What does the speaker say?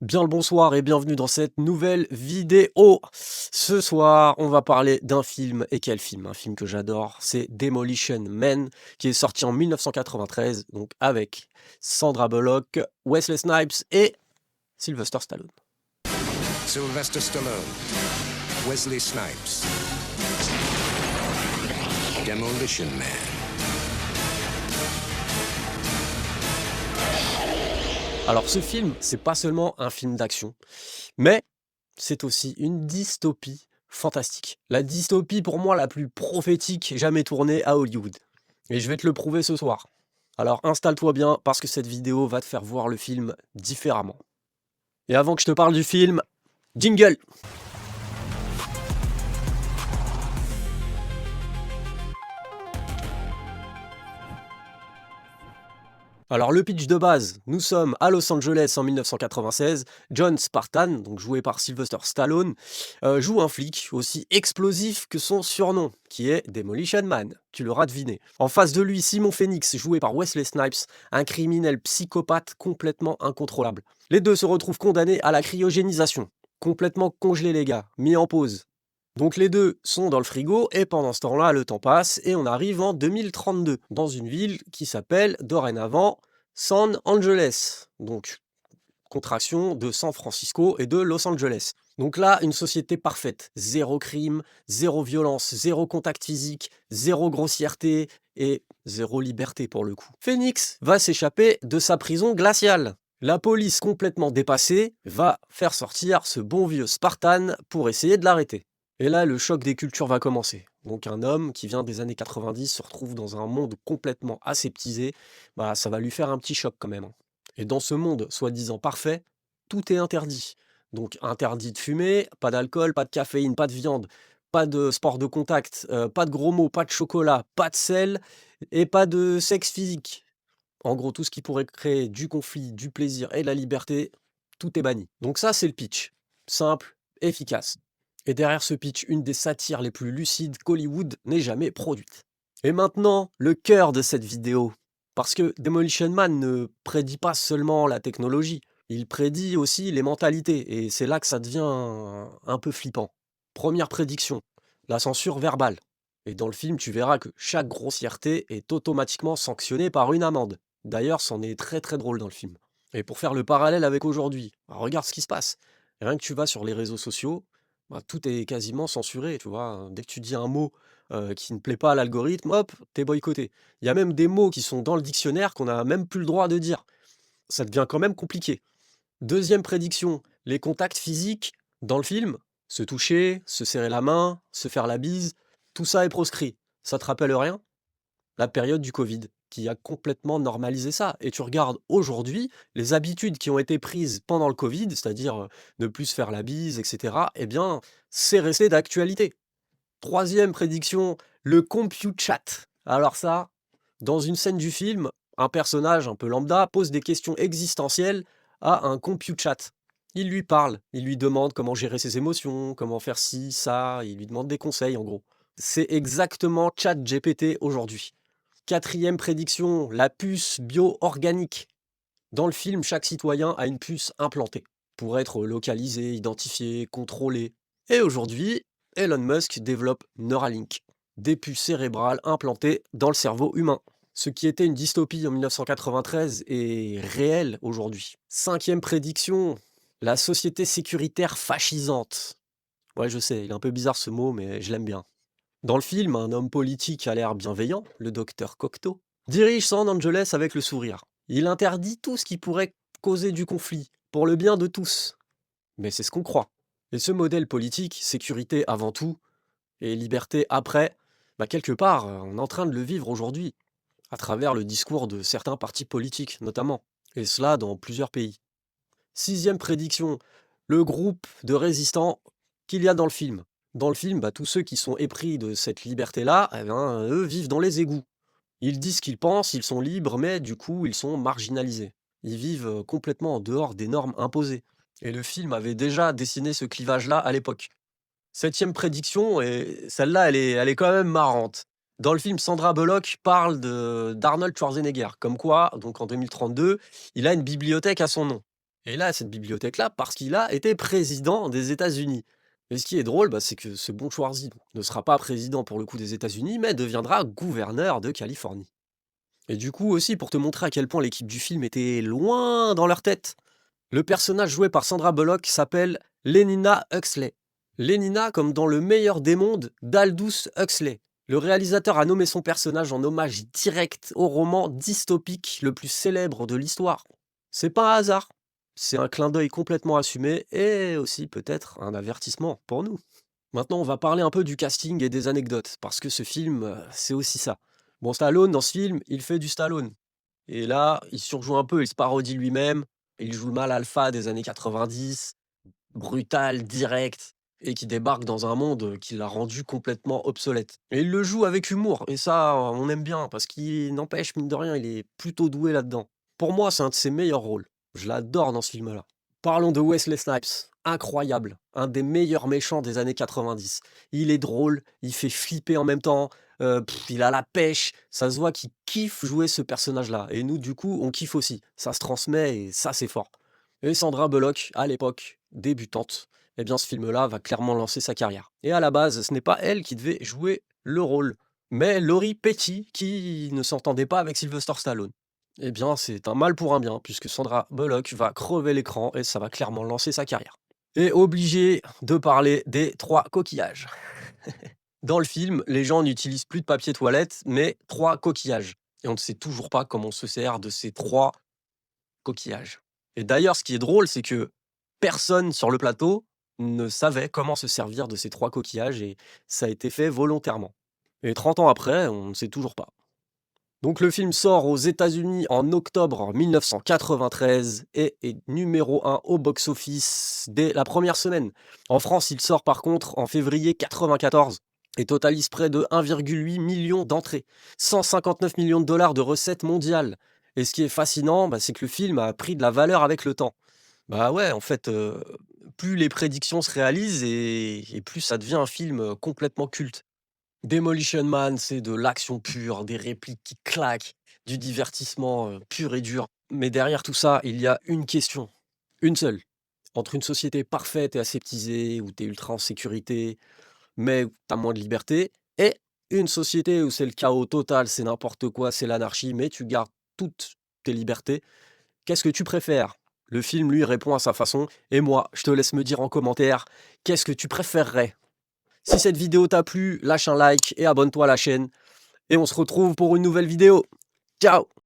Bien le bonsoir et bienvenue dans cette nouvelle vidéo. Ce soir, on va parler d'un film. Et quel film? Un film que j'adore, c'est Demolition Man, qui est sorti en 1993, donc avec Sandra Bullock, Wesley Snipes et Sylvester Stallone. Sylvester Stallone, Wesley Snipes, Demolition Man. Alors ce film, c'est pas seulement un film d'action, mais c'est aussi une dystopie fantastique. La dystopie pour moi la plus prophétique jamais tournée à Hollywood. Et je vais te le prouver ce soir. Alors installe-toi bien parce que cette vidéo va te faire voir le film différemment. Et avant que je te parle du film, jingle! Alors le pitch de base, nous sommes à Los Angeles en 1996, John Spartan, donc joué par Sylvester Stallone, joue un flic aussi explosif que son surnom, qui est Demolition Man, tu l'auras deviné. En face de lui, Simon Phoenix, joué par Wesley Snipes, un criminel psychopathe complètement incontrôlable. Les deux se retrouvent condamnés à la cryogénisation, complètement congelés les gars, mis en pause. Donc les deux sont dans le frigo et pendant ce temps-là, le temps passe et on arrive en 2032 dans une ville qui s'appelle dorénavant San Angeles. Donc contraction de San Francisco et de Los Angeles. Donc là, une société parfaite. Zéro crime, zéro violence, zéro contact physique, zéro grossièreté et zéro liberté pour le coup. Phoenix va s'échapper de sa prison glaciale. La police complètement dépassée va faire sortir ce bon vieux Spartan pour essayer de l'arrêter. Et là, le choc des cultures va commencer. Donc un homme qui vient des années 90 se retrouve dans un monde complètement aseptisé, bah ça va lui faire un petit choc quand même. Et dans ce monde soi-disant parfait, tout est interdit. Donc interdit de fumer, pas d'alcool, pas de caféine, pas de viande, pas de sport de contact, pas de gros mots, pas de chocolat, pas de sel et pas de sexe physique. En gros, tout ce qui pourrait créer du conflit, du plaisir et de la liberté, tout est banni. Donc ça, c'est le pitch. Simple, efficace. Et derrière ce pitch, une des satires les plus lucides qu'Hollywood n'ait jamais produites. Et maintenant, le cœur de cette vidéo. Parce que Demolition Man ne prédit pas seulement la technologie, il prédit aussi les mentalités, et c'est là que ça devient un peu flippant. Première prédiction, la censure verbale. Et dans le film, tu verras que chaque grossièreté est automatiquement sanctionnée par une amende. D'ailleurs, c'en est très très drôle dans le film. Et pour faire le parallèle avec aujourd'hui, bah, regarde ce qui se passe. Rien que tu vas sur les réseaux sociaux, bah, tout est quasiment censuré, tu vois. Dès que tu dis un mot qui ne plaît pas à l'algorithme, hop, t'es boycotté. Il y a même des mots qui sont dans le dictionnaire qu'on n'a même plus le droit de dire. Ça devient quand même compliqué. Deuxième prédiction, les contacts physiques dans le film, se toucher, se serrer la main, se faire la bise, tout ça est proscrit. Ça te rappelle rien? La période du Covid, qui a complètement normalisé ça. Et tu regardes aujourd'hui, les habitudes qui ont été prises pendant le Covid, c'est-à-dire ne plus se faire la bise, etc., eh bien, c'est resté d'actualité. Troisième prédiction, le CompuChat. Alors ça, dans une scène du film, un personnage un peu lambda pose des questions existentielles à un CompuChat. Il lui parle, il lui demande comment gérer ses émotions, comment faire ci, ça, il lui demande des conseils en gros. C'est exactement ChatGPT aujourd'hui. Quatrième prédiction, la puce bio-organique. Dans le film, chaque citoyen a une puce implantée pour être localisé, identifié, contrôlé. Et aujourd'hui, Elon Musk développe Neuralink, des puces cérébrales implantées dans le cerveau humain. Ce qui était une dystopie en 1993 est réel aujourd'hui. Cinquième prédiction, la société sécuritaire fascisante. Ouais, je sais, il est un peu bizarre ce mot, mais je l'aime bien. Dans le film, un homme politique a l'air bienveillant, le docteur Cocteau, dirige San Angeles avec le sourire. Il interdit tout ce qui pourrait causer du conflit, pour le bien de tous. Mais c'est ce qu'on croit. Et ce modèle politique, sécurité avant tout, et liberté après, bah quelque part, on est en train de le vivre aujourd'hui, à travers le discours de certains partis politiques notamment, et cela dans plusieurs pays. Sixième prédiction, le groupe de résistants qu'il y a dans le film. Dans le film, bah, tous ceux qui sont épris de cette liberté-là, eh ben, eux vivent dans les égouts. Ils disent ce qu'ils pensent, ils sont libres, mais du coup, ils sont marginalisés. Ils vivent complètement en dehors des normes imposées. Et le film avait déjà dessiné ce clivage-là à l'époque. Septième prédiction, et celle-là, elle est quand même marrante. Dans le film, Sandra Bullock parle d'Arnold Schwarzenegger, comme quoi, donc en 2032, il a une bibliothèque à son nom. Et là, cette bibliothèque-là, parce qu'il a été président des États-Unis. Et ce qui est drôle, bah, c'est que ce bon Schwarzy ne sera pas président pour le coup des États-Unis, mais deviendra gouverneur de Californie. Et du coup aussi, pour te montrer à quel point l'équipe du film était loin dans leur tête, le personnage joué par Sandra Bullock s'appelle Lenina Huxley. Lenina comme dans Le meilleur des mondes d'Aldous Huxley. Le réalisateur a nommé son personnage en hommage direct au roman dystopique le plus célèbre de l'histoire. C'est pas un hasard, c'est un clin d'œil complètement assumé et aussi peut-être un avertissement pour nous. Maintenant, on va parler un peu du casting et des anecdotes, parce que ce film, c'est aussi ça. Bon, Stallone, dans ce film, il fait du Stallone. Et là, il surjoue un peu, il se parodie lui-même. Il joue le mal alpha des années 90, brutal, direct, et qui débarque dans un monde qui l'a rendu complètement obsolète. Et il le joue avec humour, et ça, on aime bien, parce qu'il n'empêche, mine de rien, il est plutôt doué là-dedans. Pour moi, c'est un de ses meilleurs rôles. Je l'adore dans ce film-là. Parlons de Wesley Snipes. Incroyable. Un des meilleurs méchants des années 90. Il est drôle, il fait flipper en même temps, il a la pêche. Ça se voit qu'il kiffe jouer ce personnage-là. Et nous, du coup, on kiffe aussi. Ça se transmet et ça, c'est fort. Et Sandra Bullock, à l'époque, débutante, eh bien, ce film-là va clairement lancer sa carrière. Et à la base, ce n'est pas elle qui devait jouer le rôle, mais Laurie Petty, qui ne s'entendait pas avec Sylvester Stallone. Eh bien, c'est un mal pour un bien, puisque Sandra Bullock va crever l'écran et ça va clairement lancer sa carrière. Et obligé de parler des trois coquillages. Dans le film, les gens n'utilisent plus de papier toilette, mais trois coquillages. Et on ne sait toujours pas comment on se sert de ces trois coquillages. Et d'ailleurs, ce qui est drôle, c'est que personne sur le plateau ne savait comment se servir de ces trois coquillages et ça a été fait volontairement. Et 30 ans après, on ne sait toujours pas. Donc le film sort aux États-Unis en octobre 1993 et est numéro 1 au box-office dès la première semaine. En France, il sort par contre en février 1994 et totalise près de 1,8 million d'entrées, 159 millions de dollars de recettes mondiales. Et ce qui est fascinant, bah, c'est que le film a pris de la valeur avec le temps. Bah ouais, en fait, plus les prédictions se réalisent et plus ça devient un film complètement culte. Demolition Man, c'est de l'action pure, des répliques qui claquent, du divertissement pur et dur. Mais derrière tout ça, il y a une question, une seule. Entre une société parfaite et aseptisée, où tu es ultra en sécurité, mais où tu as moins de liberté, et une société où c'est le chaos total, c'est n'importe quoi, c'est l'anarchie, mais tu gardes toutes tes libertés, qu'est-ce que tu préfères? Le film, lui, répond à sa façon, et moi, je te laisse me dire en commentaire, qu'est-ce que tu préférerais? Si cette vidéo t'a plu, lâche un like et abonne-toi à la chaîne. Et on se retrouve pour une nouvelle vidéo. Ciao!